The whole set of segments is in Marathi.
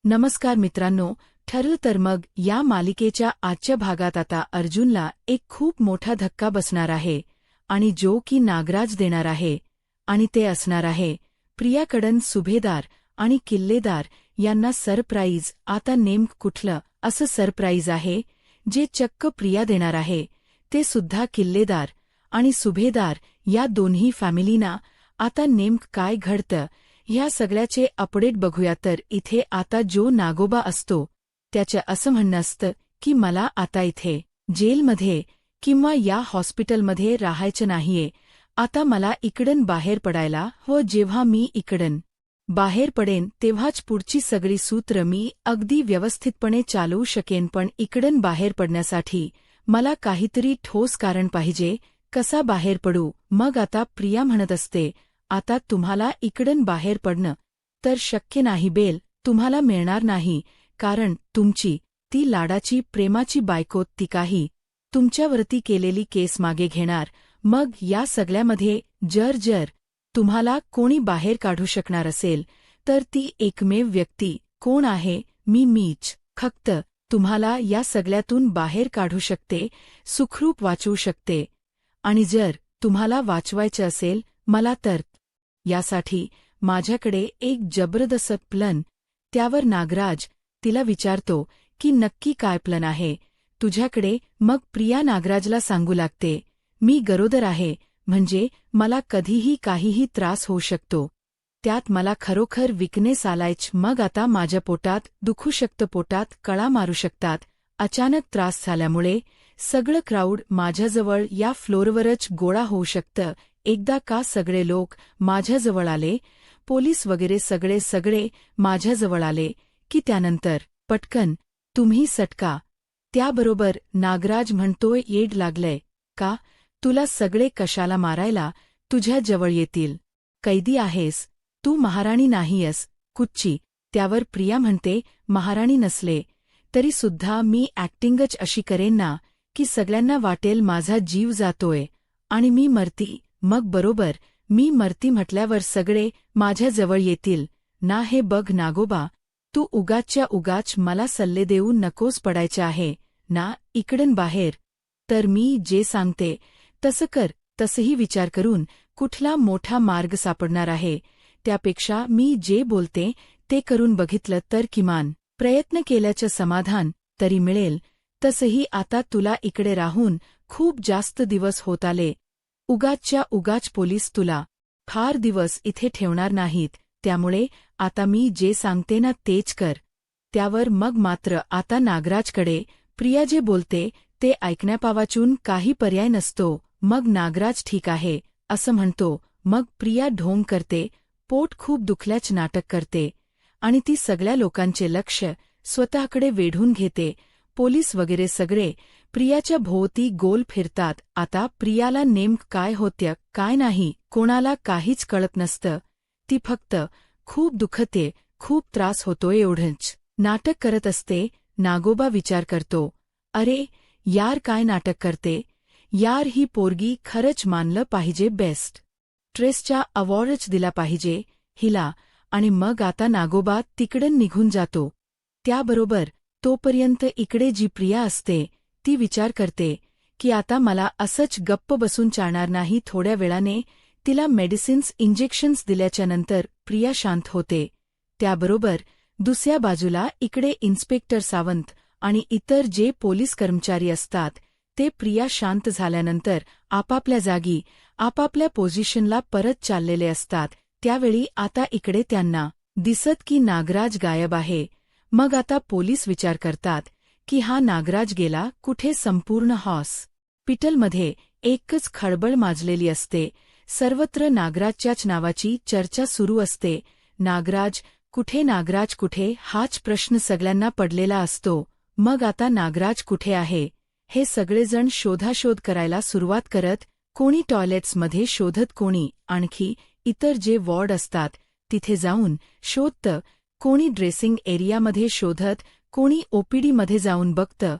नमस्कार मित्रांनो, ठरलं तर मग या मालिकेच्या आजच्या भागात आता अर्जुनला एक खूप मोठा धक्का बसणार आहे आणि जो की नागराज देणार आहे आणि ते असणार आहे प्रियाकडून सुभेदार आणि किल्लेदार यांना सरप्राईज. आता नेमकं कुठलं असं सरप्राईज आहे जे चक्क प्रिया देणार आहे, ते सुद्धा किल्लेदार आणि सुभेदार या दोन्ही फॅमिलींना. आता नेमकं काय घडतं ह्या सगळ्याचे अपडेट बघूया. तर इथे आता जो नागोबा असतो त्याचं असं म्हणणं असतं की मला आता इथे जेलमध्ये किंवा या हॉस्पिटलमध्ये राहायचं नाहीये. आता मला इकडून बाहेर पडायला हो. जेव्हा मी इकडून बाहेर पडेन तेव्हाच पुढची सगळी सूत्र मी अगदी व्यवस्थितपणे चालवू शकेन. पण इकडून बाहेर पडण्यासाठी मला काहीतरी ठोस कारण पाहिजे. कसा बाहेर पडू? मग आता प्रिया म्हणत असते, आता तुम्हाला इकडून बाहेर पडणं तर शक्य नाही बेल, तुम्हाला मिळणार नाही. कारण तुमची ती लाडाची प्रेमाची बायको ती काही तुमच्यावरती केलेली केस मागे घेणार. मग या सगळ्यामध्ये जर तुम्हाला कोणी बाहेर काढू शकणार असेल तर ती एकमेव व्यक्ती कोण आहे? मीच. फक्त तुम्हाला या सगळ्यातून बाहेर काढू शकते, सुखरूप वाचवू शकते. आणि जर तुम्हाला वाचवायचं असेल मला तर यासाठी माझ्याकडे एक जबरदस्त प्लन. त्यावर नागराज तिला विचारतो की नक्की काय प्लन आहे तुझ्याकडे? मग प्रिया नागराजला सांगू लागते, मी गरोदर आहे, म्हणजे मला कधीही काहीही त्रास होऊ शकतो. त्यात मला खरोखर विकनेस आलायच. मग आता माझ्या पोटात दुखू शकतं, पोटात कळा मारू शकतात. अचानक त्रास झाल्यामुळे सगळं क्राऊड माझ्याजवळ या फ्लोअरवरच गोळा होऊ शकतं. एकदा का सगळे लोक माझ्याजवळ आले, पोलीस वगैरे सगळे माझ्याजवळ आले की त्यानंतर पटकन तुम्ही सटका. त्याबरोबर नागराज म्हणतोय, येड लागलंय का तुला? सगळे कशाला मारायला तुझ्या जवळ येतील? कैदी आहेस तू, महाराणी नाहीयस कुच्ची. त्यावर प्रिया म्हणते, महाराणी नसले तरी सुद्धा मी ॲक्टिंगच अशी करेन ना की सगळ्यांना वाटेल माझा जीव जातोय आणि मी मरती. मग बरोबर मी मरती म्हटल्यावर सगळे माझ्याजवळ येतील ना. हे बघ नागोबा, तू उगाचच्या उगाच मला सल्ले देऊ नकोस. पडायचे आहे ना इकडून बाहेर तर मी जे सांगते तसं कर. तसंही विचार करून कुठला मोठा मार्ग सापडणार आहे त्यापेक्षा मी जे बोलते ते करून बघितलं तर किमान प्रयत्न केल्याचं समाधान तरी मिळेल. तसंही आता तुला इकडे राहून खूप जास्त दिवस होत आले. उगाचच्या उगाच पोलीस तुला फार दिवस इथे ठेवणार नाहीत. त्यामुळे आता मी जे सांगते ना तेच कर. त्यावर मग मात्र आता नागराजकडे प्रिया जे बोलते ते ऐकण्यापावाचून काही पर्याय नसतो. मग नागराज ठीक आहे असं म्हणतो. मग प्रिया ढोंग करते, पोट खूप दुखल्याच नाटक करते आणि ती सगळ्या लोकांचे लक्ष स्वतःकडे वेढून घेते. पोलीस वगैरे सगळे प्रियाच्या भोवती गोल फिरतात. आता प्रियाला नेमकं काय होतं काय नाही कोणाला काहीच कळत नसतं. ती फक्त खूप दुखते, खूप त्रास होतोय एवढंच नाटक करत असते. नागोबा विचार करतो, अरे यार काय नाटक करते यार, ही पोरगी खरंच मानलं पाहिजे, बेस्ट ट्रेसचा अवॉर्डच दिला पाहिजे हिला. आणि मग आता नागोबा तिकडून निघून जातो. त्याबरोबर तोपर्यंत इकडे जी प्रिया असते ती विचार करते की आता मला असंच गप्प बसून चालणार नाही. थोड्या वेळाने तिला मेडिसिन्स इंजेक्शन्स दिल्याच्यानंतर प्रिया शांत होते. त्याबरोबर दुसऱ्या बाजूला इकडे इन्स्पेक्टर सावंत आणि इतर जे पोलीस कर्मचारी असतात ते प्रिया शांत झाल्यानंतर आपापल्या जागी आपापल्या पोझिशनला परत चाललेले असतात. त्यावेळी आता इकडे त्यांना दिसत की नागराज गायब आहे. मग आता पोलीस विचार करतात की हा नागराज गेला कुठे? संपूर्ण हॉस्पिटलमध्ये एकच खळबळ माजलेली असते. सर्वत्र नागराजच्याच नावाची चर्चा सुरू असते. नागराज कुठे हाच प्रश्न सगळ्यांना पडलेला असतो. मग आता नागराज कुठे आहे हे सगळेजण शोधाशोध करायला सुरुवात करत. कोणी टॉयलेट्समध्ये शोधत, कोणी आणखी इतर जे वॉर्ड असतात तिथे जाऊन शोधतं, कोणी ड्रेसिंग एरियामध्ये शोधत, कोणी ओपीडीमध्ये जाऊन बघतं,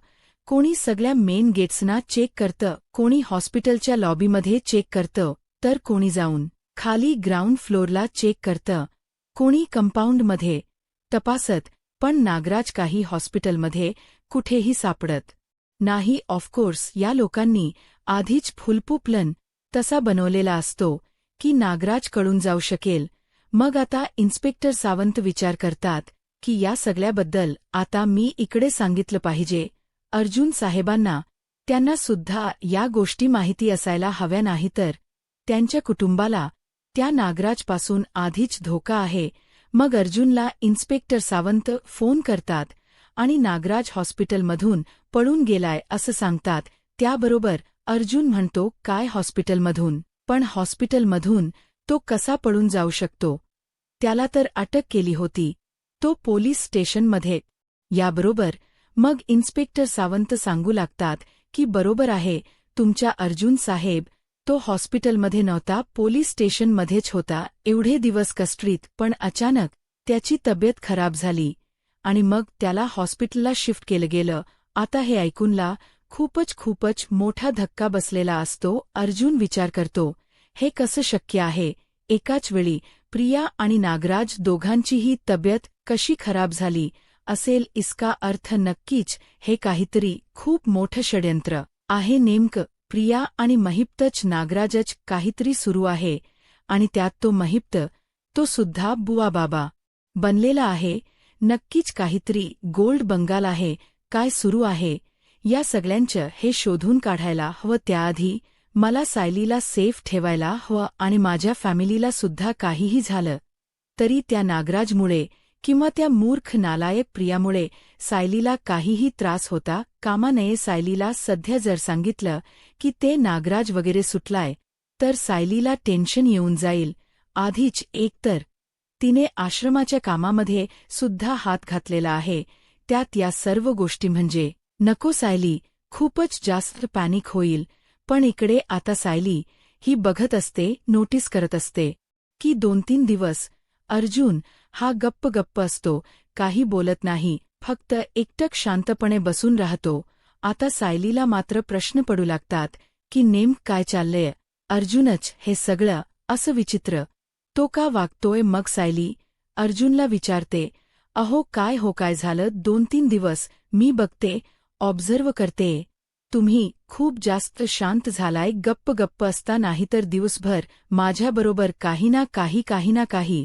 कोणी सगळ्या मेन गेट्सना चेक करतं, कोणी हॉस्पिटलच्या लॉबीमध्ये चेक करतं, तर कोणी जाऊन खाली ग्राउंड फ्लोअरला चेक करतं, कोणी कंपाऊंडमध्ये तपासत. पण नागराज काही हॉस्पिटलमध्ये कुठेही सापडत नाही. ऑफकोर्स या लोकांनी आधीच फुलपू प्लन तसा बनवलेला असतो की नागराज कळून जाऊ शकेल. मग आता इन्स्पेक्टर सावंत विचार करतात की या सगळ्याबद्दल आता मी इकडे सांगितलं पाहिजे अर्जुन साहेबांना. त्यांना सुद्धा या गोष्टी माहिती असायला हव्या, नाहीतर त्यांच्या कुटुंबाला त्या नागराजपासून आधीच धोका आहे. मग अर्जुनला इन्स्पेक्टर सावंत फोन करतात आणि नागराज हॉस्पिटलमधून पळून गेलाय असं सांगतात. त्याबरोबर अर्जुन म्हणतो, काय हॉस्पिटलमधून? पण हॉस्पिटलमधून तो कसा पळून जाऊ शकतो? त्याला तर अटक केली होती, तो पोलीस स्टेशनमध्ये. याबरोबर मग इन्स्पेक्टर सावंत सांगू लागतात की बरोबर आहे तुमच्या अर्जुन साहेब, तो हॉस्पिटलमध्ये नव्हता, पोलीस स्टेशनमध्येच होता एवढे दिवस कस्टडीत. पण अचानक त्याची तब्येत खराब झाली आणि मग त्याला हॉस्पिटलला शिफ्ट केलं गेलं. आता हे ऐकूनला खूपच मोठा धक्का बसलेला असतो. अर्जुन विचार करतो, हे कसं शक्य आहे? एकाच वेळी प्रिया आणि नागराज दोघांचीही तब्येत कशी खराब झाली असेल? इसका अर्थ नक्कीच हे काहीतरी खूप मोठं षड्यंत्र आहे. नेमकं प्रिया आणि महिप्तच नागराजच काहीतरी सुरू आहे आणि त्यात तो महिप्त, तो सुद्धा बुवाबाबा बनलेला आहे. नक्कीच काहीतरी गोल्ड बंगाल आहे. काय सुरू आहे या सगळ्यांचं हे शोधून काढायला हवं. त्याआधी मला सायलीला सेफ ठेवायला हवं आणि माझ्या फॅमिलीला सुद्धा काहीही झालं तरी त्या नागराजमुळे किंवा त्या मूर्ख नालायक प्रियामुळे सायलीला काहीही त्रास होता कामा नये. सायलीला सध्या जर सांगितलं की ते नागराज वगैरे सुटलाय तर सायलीला टेन्शन येऊन जाईल. आधीच एकतर तिने आश्रमाच्या कामामध्ये सुद्धा हात घातलेला आहे, त्यात या सर्व गोष्टी म्हणजे नको. सायली खूपच जास्त पॅनिक होईल. पण इकडे आता सायली ही बघत असते, नोटीस करत असते की 2-3 दिवस अर्जुन हा गप्प असतो, काही बोलत नाही, फक्त एकटक शांतपणे बसून राहतो. आता सायलीला मात्र प्रश्न पडू लागतात की नेमकं काय चाललंय? अर्जुनच हे सगळं असं विचित्र तो का वागतोय? मग सायली अर्जुनला विचारते, अहो काय झालं? 2-3 दिवस मी बघते, ऑब्झर्व करते, तुम्ही खूप जास्त शांत झालाय, गप्प असता, नाहीतर दिवसभर माझ्याबरोबर काही ना काही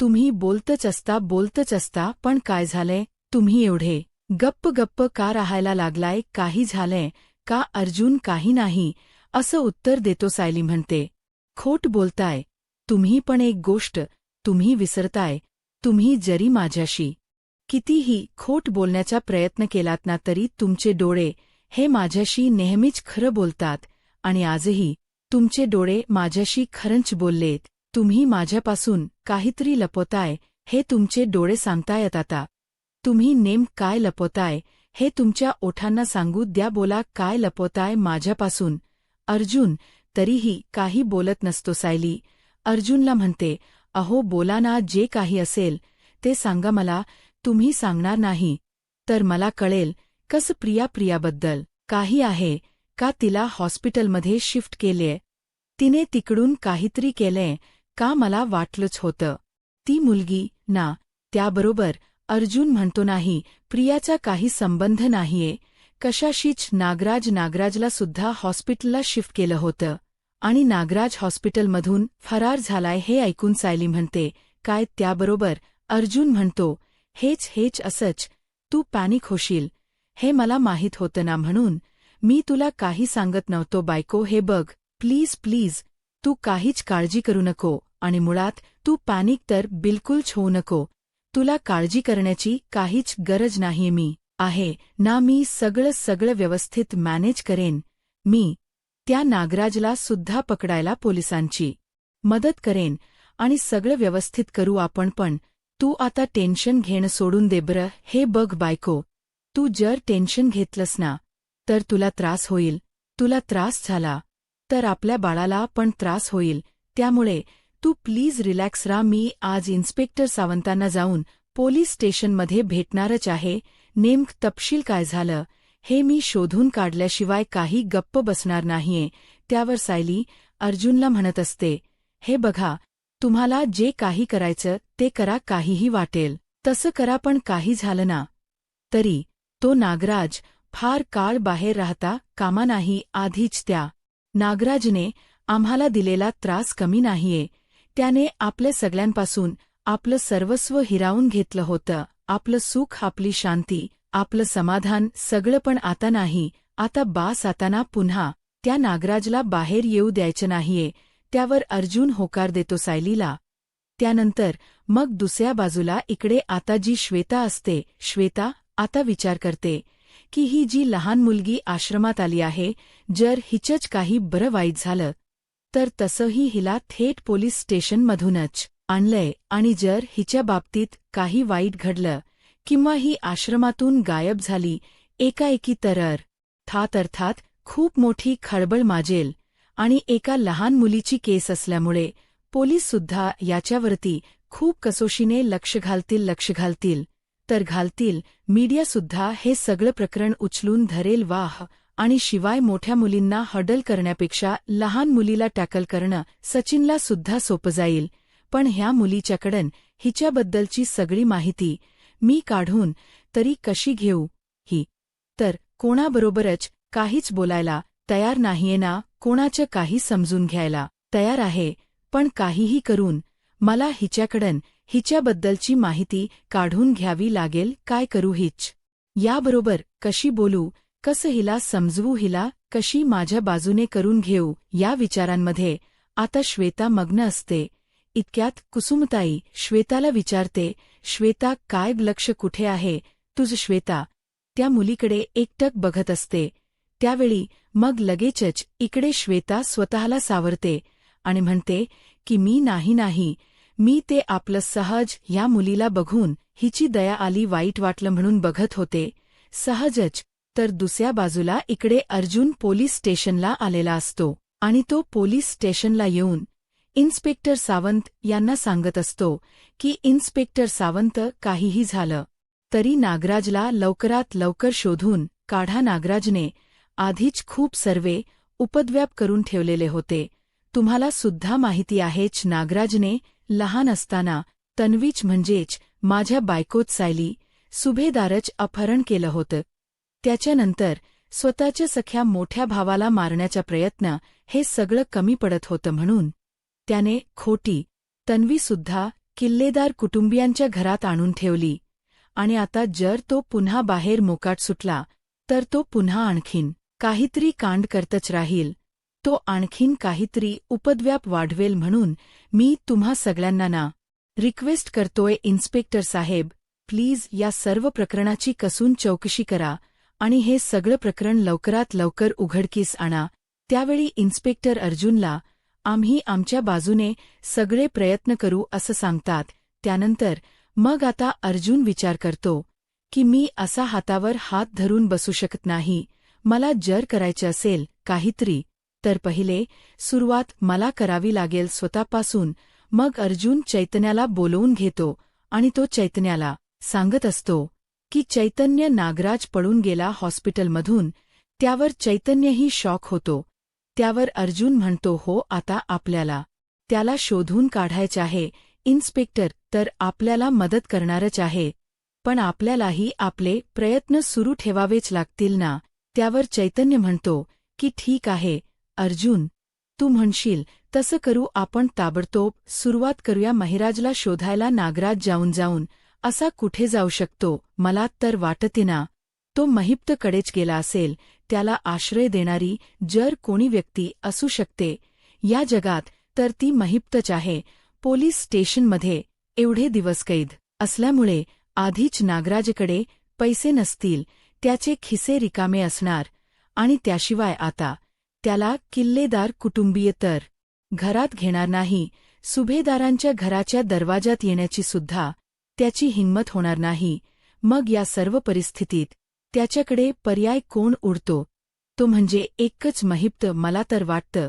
तुम्ही बोलतच असता. पण काय झालंय? तुम्ही एवढे गप्प का राहायला लागलाय? काही झालंय का? अर्जुन काही नाही असं उत्तर देतो. सायली म्हणते, खोट बोलताय तुम्ही, पण एक गोष्ट तुम्ही विसरताय, तुम्ही जरी माझ्याशी कितीही खोट बोलण्याचा प्रयत्न केलात ना तरी तुमचे डोळे हे माझ्याशी नेहमीच खरं बोलतात आणि आजही तुमचे डोळे माझ्याशी खरंच बोललेत. तुम्ही माझ्यापासून काहीतरी लपवताय हे तुमचे डोळे सांगतायत. आता तुम्ही नेमकं काय लपवताय हे तुमच्या ओठांना सांगू द्या. बोला, काय लपवताय माझ्यापासून? अर्जुन तरीही काही बोलत नसतो. सायली अर्जुनला म्हणते, अहो बोला ना, जे काही असेल ते सांगा मला. तुम्ही सांगणार नाही तर मला कळेल कसं? प्रियाबद्दल काही आहे का? तिला हॉस्पिटलमध्ये शिफ्ट केलेय? तिने तिकडून काहीतरी केलंय का? मला वाटलंच होतं ती मुलगी ना. त्याबरोबर अर्जुन म्हणतो, नाही, प्रियाचा काही संबंध नाहीये कशाशीच. नागराजला सुद्धा हॉस्पिटलला शिफ्ट केलं होतं आणि नागराज हॉस्पिटलमधून फरार झालाय. हे ऐकून सायली म्हणते, काय? त्याबरोबर अर्जुन म्हणतो, हेच असंच तू पॅनिक होशील हे मला माहीत होतं ना, म्हणून मी तुला काही सांगत नव्हतो. बायको, हे बघ, प्लीज तू काहीच काळजी करू नको आणि मुळात तू पॅनिक तर बिलकुलच होऊ नको. तुला काळजी करण्याची काहीच गरज नाहीये. मी आहे ना, मी सगळं व्यवस्थित मॅनेज करेन. मी त्या नागराजला सुद्धा पकडायला पोलिसांची मदत करेन आणि सगळं व्यवस्थित करू आपण. पण तू आता टेन्शन घेणं सोडून दे बरं. हे बघ बायको, तू जर टेन्शन घेतलंस ना तर तुला त्रास होईल. तुला त्रास झाला तर आपल्या बाळाला पण त्रास होईल. त्यामुळे तू प्लीज रिलॅक्स राहा. मी आज इन्स्पेक्टर सावंतांना जाऊन पोलीस स्टेशनमध्ये भेटणारच आहे. नेमकं तपशील काय झालं हे मी शोधून काढल्याशिवाय काही गप्प बसणार नाहीये. त्यावर सायली अर्जुनला म्हणत असते, हे बघा, तुम्हाला जे काही करायचं ते करा, काहीही वाटेल तसं करा पण काही झालं ना तरी तो नागराज फार काळ बाहेर राहता कामा नाही. आधीच त्या नागराजने आम्हाला दिलेला त्रास कमी नाहीये. त्याने आपल्या सगळ्यांपासून आपलं सर्वस्व हिरावून घेतलं होतं. आपलं सुख, आपली शांती, आपलं समाधान सगळं. पण आता नाही. आता बास. आता ना पुन्हा त्या नागराजला बाहेर येऊ द्यायचं नाहीये. त्यावर अर्जुन होकार देतो सायलीला. त्यानंतर मग दुसऱ्या बाजूला इकडे आता जी श्वेता असते, श्वेता आता विचार करते की ही जी लहान मुलगी आश्रमात आली आहे, जर हिचंच काही बरं वाईट झालं तर तसंही हिला थेट पोलीस स्टेशनमधूनच आणलंय. आणि जर हिच्या बाबतीत काही वाईट घडलं किंवा ही आश्रमातून गायब झाली एकाएकी तर अर्थात खूप मोठी खळबळ माजेल. आणि एका लहान मुलीची केस असल्यामुळे पोलीससुद्धा याच्यावरती खूप कसोशीने लक्ष घालतील. मीडियासुद्धा हे सगळं प्रकरण उचलून धरेल. वाह. आणि शिवाय मोठ्या मुलींना हडल करण्यापेक्षा लहान मुलीला टॅकल करणं सचिनला सुद्धा सोपं जाईल. पण ह्या मुलीच्याकडून हिच्याबद्दलची सगळी माहिती मी काढून तरी कशी घेऊ? ही तर कोणाबरोबरच काहीच बोलायला तयार नाहीये ना. कोणाचं काही समजून घ्यायला तयार आहे. पण काहीही करून मला हिच्याकडून हिच्याबद्दलची माहिती काढून घ्यावी लागेल. काय करू? याबरोबर कशी बोलू? कसं हिला समजवू? हिला कशी माझ्या बाजूने करून घेऊ? या विचारांमध्ये आता श्वेता मग्न असते. इतक्यात कुसुमताई श्वेताला विचारते, श्वेता काय लक्ष कुठे आहे तुझं? श्वेता त्या मुलीकडे एकटक बघत असते. त्यावेळी मग लगेचच इकडे श्वेता स्वतःला सावरते आणि म्हणते की मी मी ते आपलं सहज ह्या मुलीला बघून हिची दया आली, वाईट वाटलं म्हणून बघत होते. सहजच. तर दुसऱ्या बाजूला इकडे अर्जुन पोलीस स्टेशनला आलेला असतो आणि तो पोलीस स्टेशनला येऊन इन्स्पेक्टर सावंत यांना सांगत असतो की इन्स्पेक्टर सावंत, काहीही झालं तरी नागराजला लवकरात लवकर शोधून काढा. नागराजने आधीच खूप सर्वे उपद्व्याप करून ठेवलेले होते. तुम्हाला सुद्धा माहिती आहेच. नागराजने लहान असताना तन्वीच म्हणजेच माझ्या बायकोच सायली सुभेदारच अपहरण केलं होतं. त्याच्यानंतर स्वतःच्या सख्या मोठ्या भावाला मारण्याचा प्रयत्न. हे सगळं कमी पडत होतं म्हणून त्याने खोटी तन्वीसुद्धा किल्लेदार कुटुंबियांच्या घरात आणून ठेवली. आणि आता जर तो पुन्हा बाहेर मोकाट सुटला तर तो पुन्हा आणखीन काहीतरी कांड करतच राहील. तो आणखीन काहीतरी उपद्व्याप वाढवेल. म्हणून मी तुम्हा सगळ्यांना ना रिक्वेस्ट करतोय, इन्स्पेक्टर साहेब, प्लीज या सर्व प्रकरणाची कसून चौकशी करा आणि हे सगळं प्रकरण लवकरात लवकर उघडकीस आणा. त्यावेळी इन्स्पेक्टर अर्जुनला आम्ही आमच्या बाजूने सगळे प्रयत्न करू असं सांगतात. त्यानंतर मग आता अर्जुन विचार करतो की मी असा हातावर हात धरून बसू शकत नाही. मला जर करायचं असेल काहीतरी तर पहिले सुरुवात मला करावी लागेल स्वतःपासून. मग अर्जुन चैतन्याला बोलवून घेतो आणि तो चैतन्याला सांगत असतो की चैतन्य, नागराज पळून गेला हॉस्पिटलमधून. त्यावर चैतन्यही शॉक होतो. त्यावर अर्जुन म्हणतो, हो आता आपल्याला त्याला शोधून काढायचं आहे इन्स्पेक्टर, तर आपल्याला मदत करणारच आहे. पण आपल्यालाही आपले प्रयत्न सुरू ठेवावेच लागतील ना. त्यावर चैतन्य म्हणतो की ठीक आहे अर्जुन, तू म्हणशील तसं करू. आपण ताबडतोब सुरुवात करूया महिराजला शोधायला. नागराज जाऊन असा कुठे जाऊ शकतो? मला तर वाटते ना तो महिप्तकडेच गेला असेल. त्याला आश्रय देणारी जर कोणी व्यक्ती असू शकते या जगात तर ती महिप्तच आहे. पोलीस स्टेशनमध्ये एवढे दिवस कैद असल्यामुळे आधीच नागराजकडे पैसे नसतील, त्याचे खिसे रिकामे असणार. आणि त्याशिवाय आता त्याला किल्लेदार कुटुंबीय तर घरात घेणार नाही. सुभेदारांच्या घराच्या दरवाजात येण्याची सुद्धा त्याची हिंमत होणार नाही. मग या सर्व परिस्थितीत त्याच्याकडे पर्याय कोण उरतो? तो म्हणजे एकच महिप्त. मला तर वाटतं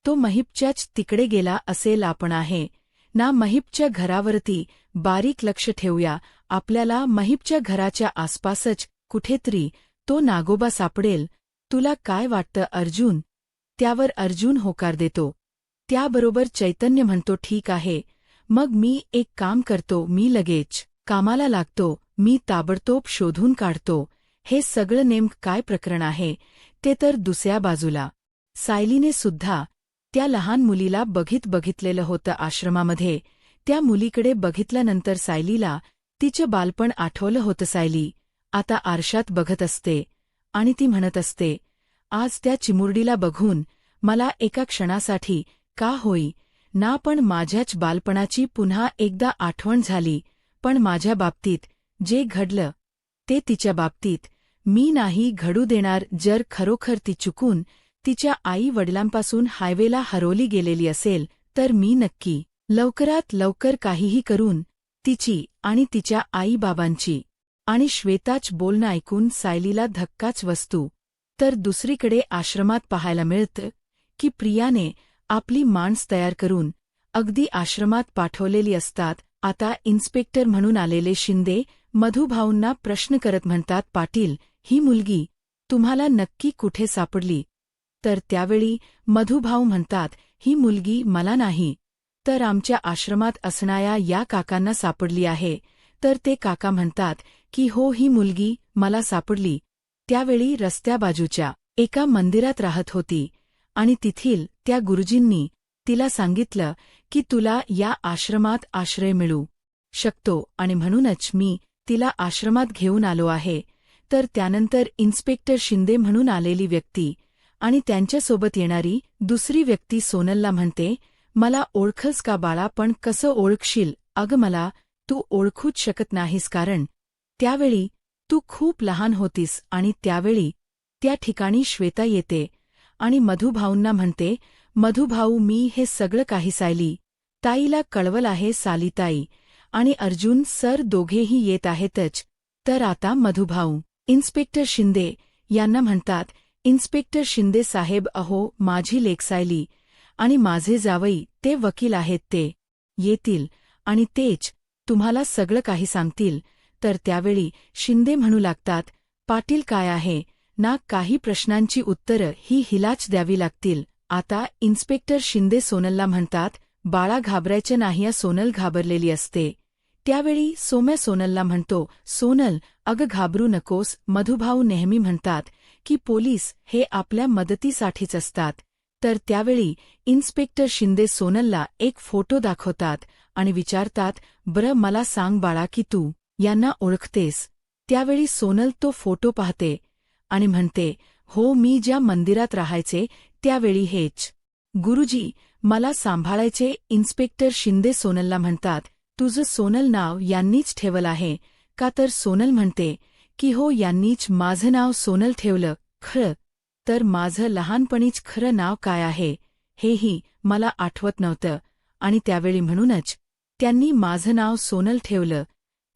तो महिपच्याच तिकडे गेला असेल. आपण आहे ना महिपच्या घरावरती बारीक लक्ष ठेवूया. आपल्याला महिपच्या घराच्या आसपासच कुठेतरी तो नागोबा सापडेल. तुला काय वाटतं अर्जुन? त्यावर अर्जुन होकार देतो. त्याबरोबर चैतन्य म्हणतो, ठीक आहे, मग मी एक काम करतो. मी लगेच कामाला लागतो, मी ताबडतोब शोधून काढतो. हे सगळं नेमकं काय प्रकरण आहे ते तर दुसऱ्या बाजूला. सायलीने सुद्धा त्या लहान मुलीला बघितलेलं होतं आश्रमामध्ये. त्या मुलीकडे बघितल्यानंतर सायलीला तिचं बालपण आठवलं होतं. सायली आता आरशात बघत असते आणि ती म्हणत असते, आज त्या चिमुरडीला बघून मला एका क्षणासाठी का होई ना पण माझ्याच बालपणाची पुन्हा एकदा आठवण झाली. पण माझ्या बाबतीत जे घडलं ते तिच्या बाबतीत मी नाही घडू देणार. जर खरोखर ती चुकून तिच्या आई-वडिलांपासून हायवेला हरवली गेलेली असेल तर मी नक्की लवकरात लवकर काहीही करून तिची आणि तिच्या आई-बाबांची आणि श्वेताच बोलणं ऐकून सायलीला धक्काच बसतो. तर दुसरीकडे आश्रमात पाहायला मिळतं की प्रियाने आपली माणसं तयार करून अगदी आश्रमात पाठवलेली असतात. आता इन्स्पेक्टर म्हणून आलेले शिंदे मधुभाऊंना प्रश्न करत म्हणतात, पाटील, ही मुलगी तुम्हाला नक्की कुठे सापडली? तर त्यावेळी मधुभाऊ म्हणतात, ही मुलगी मला नाही तर आमच्या आश्रमात असणाऱ्या या काकांना सापडली आहे. तर ते काका म्हणतात की हो, ही मुलगी मला सापडली. त्यावेळी रस्त्याबाजूच्या एका मंदिरात राहत होती आणि तिथील त्या गुरुजींनी तिला सांगितलं की तुला या आश्रमात आश्रय मिळू शकतो आणि म्हणूनच मी तिला आश्रमात घेऊन आलो आहे. तर त्यानंतर इन्स्पेक्टर शिंदे म्हणून आलेली व्यक्ती आणि त्यांच्यासोबत येणारी दुसरी व्यक्ती सोनलला म्हणते, मला ओळखस का बाळा? पण कसं ओळखशील? अगं मला तू ओळखूच शकत नाहीस कारण त्यावेळी तू खूप लहान होतीस. आणि त्यावेळी त्या ठिकाणी श्वेता येते आणि मधुभाऊंना म्हणते, मधुभाऊ, मी हे सगळं काही सायली ताईला कळवलं आहे. सालीताई आणि अर्जुन सर दोघेही येत आहेतच. तर आता मधुभाऊ इन्स्पेक्टर शिंदे यांना म्हणतात, इन्स्पेक्टर शिंदे साहेब, अहो माझी लेक सायली आणि माझे जावई ते वकील आहेत, ते येतील आणि तेच तुम्हाला सगळं काही सांगतील. तर त्यावेळी शिंदे म्हणू लागतात, पाटील काय आहे ना, काही प्रश्नांची उत्तरं ही हिलाच द्यावी लागतील. आता इन्स्पेक्टर शिंदे सोनलला म्हणतात, बाळा घाबरायचं नाही. सोनल घाबरलेली असते. त्यावेळी सोम्या सोनलला म्हणतो, सोनल अगं घाबरू नकोस. मधुभाऊ नेहमी म्हणतात की पोलीस हे आपल्या मदतीसाठीच असतात. तर त्यावेळी इन्स्पेक्टर शिंदे सोनलला एक फोटो दाखवतात आणि विचारतात, बरं मला सांग बाळा की तू यांना ओळखतेस? त्यावेळी सोनल तो फोटो पाहते आणि म्हणते, हो, मी ज्या मंदिरात राहायचे त्यावेळी हेच गुरुजी मला सांभाळायचे. इन्स्पेक्टर शिंदे सोनलला म्हणतात, तुझं सोनल नाव यांनीच ठेवलं आहे का? तर सोनल म्हणते की हो, यांनीच माझं नाव सोनल ठेवलं. खरं तर माझं लहानपणीच खरं नाव काय आहे हेही मला आठवत नव्हतं आणि त्यावेळी म्हणूनच त्यांनी माझं नाव सोनल ठेवलं.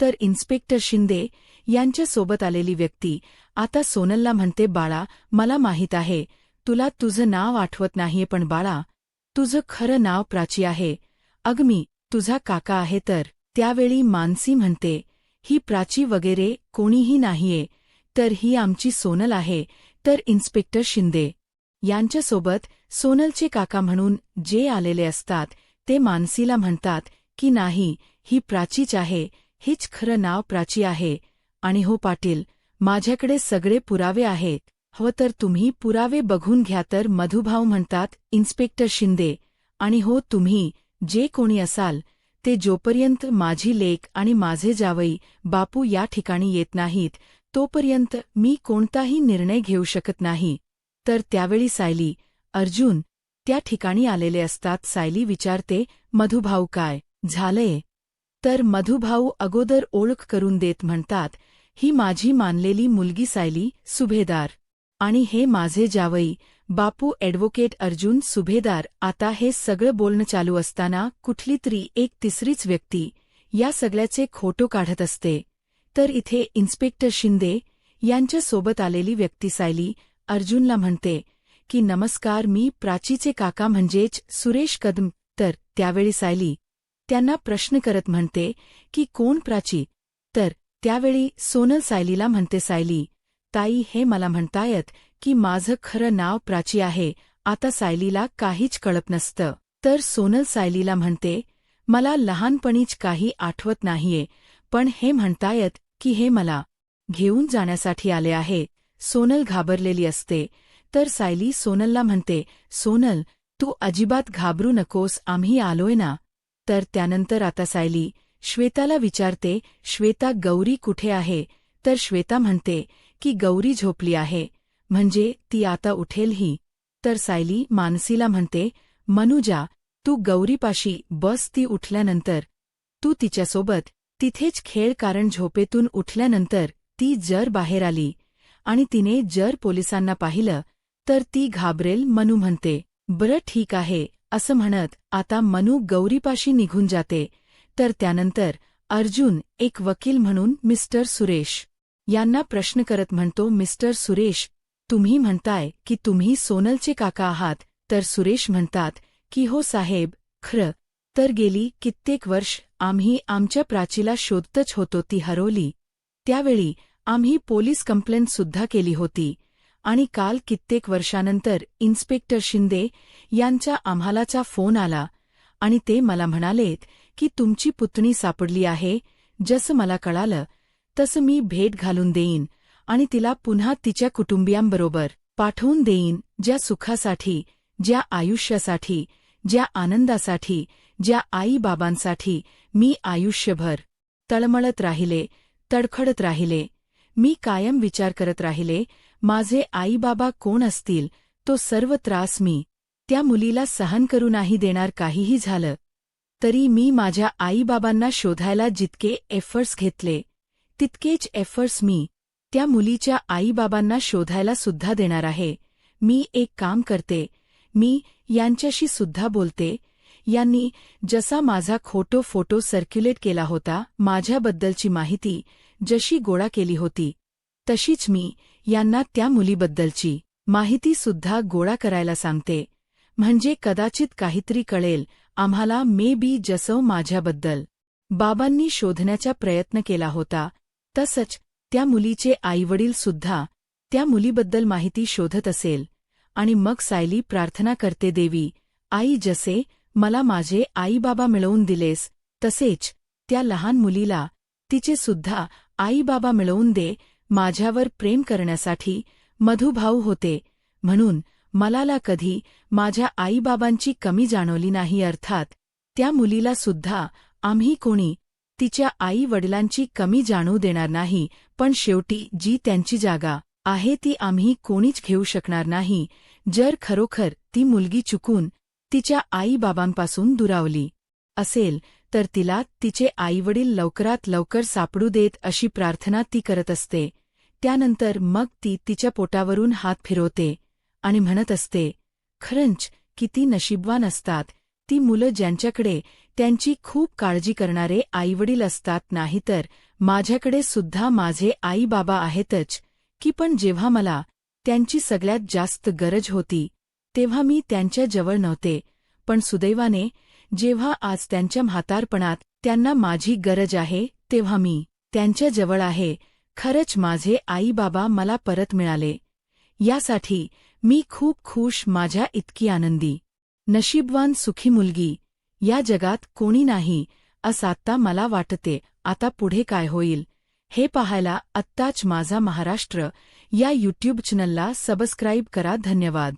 तर इन्स्पेक्टर शिंदे यांच्यासोबत आलेली व्यक्ती आता सोनलला म्हणते, बाळा मला माहीत आहे तुला तुझं नाव आठवत नाहीये, पण बाळा तुझं खरं नाव प्राची आहे. अग मी तुझा काका आहे. तर त्यावेळी मानसी म्हणते, ही प्राची वगैरे कोणीही नाहीये, तर ही आमची सोनल आहे. तर इन्स्पेक्टर शिंदे यांच्यासोबत सोनलचे काका म्हणून जे आलेले असतात ते मानसीला म्हणतात की नाही, ही प्राचीच आहे, हीच खरं नाव प्राची आहे. आणि हो पाटील, माझ्याकडे सगळे पुरावे आहेत, हवं तर तुम्ही पुरावे बघून घ्या. तर मधुभाऊ म्हणतात, इन्स्पेक्टर शिंदे, आणि हो तुम्ही जे कोणी असाल ते जोपर्यंत माझी लेक आणि माझे जावई बापू या ठिकाणी येत नाहीत तोपर्यंत मी कोणताही निर्णय घेऊ शकत नाही. तर त्यावेळी सायली, अर्जुन त्या ठिकाणी आलेले असतात. सायली विचारते, मधुभाऊ काय झालंय? तर मधुभाऊ अगोदर ओळख करून देत म्हणतात, ही माझी मानलेली मुलगी सायली सुभेदार आणि हे माझे जावई बापू ॲडव्होकेट अर्जुन सुभेदार. आता हे सगळं बोलणं चालू असताना कुठली तरी एक तिसरीच व्यक्ती या सगळ्याचे खोटो काढत असते. तर इथे इन्स्पेक्टर शिंदे यांच्यासोबत आलेली व्यक्ती सायली अर्जुनला म्हणते की नमस्कार, मी प्राचीचे काका म्हणजेच सुरेश कदम. तर त्यावेळी सायली त्यांना प्रश्न करत म्हणते की कोण प्राची? तर त्यावेळी सोनल सायलीला म्हणते, सायली ताई, हे मला म्हणतायत की माझं खरं नाव प्राची आहे. आता सायलीला काहीच कळत नसतं. तर सोनल सायलीला म्हणते, मला लहानपणीच काही आठवत नाहीये, पण हे म्हणतायत की हे मला घेऊन जाण्यासाठी आले आहे. सोनल घाबरलेली असते, तर सायली सोनलला म्हणते, सोनल, तू अजिबात घाबरू नकोस, आम्ही आलोय ना. तर त्यानंतर आता सायली श्वेताला विचारते, श्वेता, गौरी कुठे आहे? तर श्वेता म्हणते की गौरी झोपली आहे, म्हणजे ती आता उठेलही. तर सायली मानसीला म्हणते, मनुजा, तू गौरीपाशी बस, ती उठल्यानंतर तू तिच्यासोबत तिथेच खेळ, कारण झोपेतून उठल्यानंतर ती जर बाहेर आली आणि तिने जर पोलिसांना पाहिलं तर ती घाबरेल. मनू म्हणते, बरं ठीक आहे, असं म्हणत आता मनू गौरीपाशी निघून जाते. तर त्यानंतर अर्जुन एक वकील म्हणून मिस्टर सुरेश यांना प्रश्न करत म्हणतो, मिस्टर सुरेश, तुम्ही म्हणताय की तुम्ही सोनलचे काका आहात? तर सुरेश म्हणतात की हो साहेब, खरं तर गेली कित्येक वर्ष आम्ही आमच्या प्राचीला शोधतच होतो, ती हरवली. त्यावेळी आम्ही पोलीस कंप्लेंट सुद्धा केली होती आणि काल कित्येक वर्षानंतर इन्स्पेक्टर शिंदे यांचा आम्हालाचा फोन आला आणि ते मला म्हणालेत की तुमची पुतणी सापडली आहे. जसं मला कळालं तसं मी भेट घालून देईन आणि तिला पुन्हा तिच्या कुटुंबियांबरोबर पाठवून देईन. ज्या सुखासाठी, ज्या आयुष्यासाठी, ज्या आनंदासाठी, ज्या आईबाबांसाठी मी आयुष्यभर तळमळत राहिले, तडखडत राहिले. मी कायम विचार करत राहिले, माझे आईबाबा कोण असतील? तो सर्व त्रास मी त्या मुलीला सहन करू नाही देणार. काहीही झालं तरी मी माझ्या आईबाबांना शोधायला जितके एफर्ट्स घेतले तितकेच एफर्ट्स मी त्या मुलीच्या आईबाबांना शोधायला सुद्धा देणार आहे. मी एक काम करते, मी यांच्याशी सुद्धा बोलते. यांनी जसा माझा खोटो फोटो सर्क्युलेट केला होता, माझ्याबद्दलची माहिती जशी गोळा केली होती, तशीच मी यांना त्या मुलीबद्दलची माहिती सुद्धा गोळा करायला सांगते. म्हणजे कदाचित काहीतरी कळेल आम्हाला. मे बी जसं माझ्याबद्दल बाबांनी शोधण्याचा प्रयत्न केला होता, तसंच त्या मुलीचे आईवडील सुद्धा त्या मुलीबद्दल माहिती शोधत असेल. आणि मग सायली प्रार्थना करते, देवी आई, जसे मला माझे आईबाबा मिळवून दिलेस तसेच त्या लहान मुलीला तिचे सुद्धा आईबाबा मिळवून दे. माझ्यावर प्रेम करण्यासाठी मधुभाऊ होते म्हणून मलाला कधी माझ्या आईबाबांची कमी जाणवली नाही. अर्थात त्या मुलीला सुद्धा आम्ही कोणी तिच्या आई-वडिलांची कमी जाणवू देणार नाही, पण शेवटी जी त्यांची जागा आहे ती आम्ही कोणीच घेऊ शकणार नाही. जर खरोखर ती मुलगी चुकून तिच्या आई-बाबांपासून दुरावली असेल तर तिला तिचे आईवडील लवकरात लवकर सापडू देत, अशी प्रार्थना ती करत असते. त्यानंतर मग ती तिच्या पोटावरून हात फिरवते आणि म्हणत असते, खरंच किती नशीबवान असतात ती मुलं ज्यांच्याकडे त्यांची खूप काळजी करणारे आईवडील असतात. नाहीतर माझ्याकडे सुद्धा माझे आई-बाबा आहेतच की, पण जेव्हा मला त्यांची सगळ्यात जास्त गरज होती तेव्हा मी त्यांच्या जवळ नव्हते. पण सुदैवाने जेव्हा आज त्यांच्या म्हातारपणात त्यांना माझी गरज आहे तेव्हा मी त्यांच्या जवळ आहे. खरंच माझे आई-बाबा मला परत मिळाले, यासाठी मी खूप खुश. माझ्या इतकी आनंदी, नशीबवान, सुखी मुलगी या जगात कोणी नाही असं आत्ता मला वाटते. आता पुढे काय होईल हे पाहायला आत्ताच माझा महाराष्ट्र या यूट्यूब चॅनलला सबस्क्राईब करा. धन्यवाद.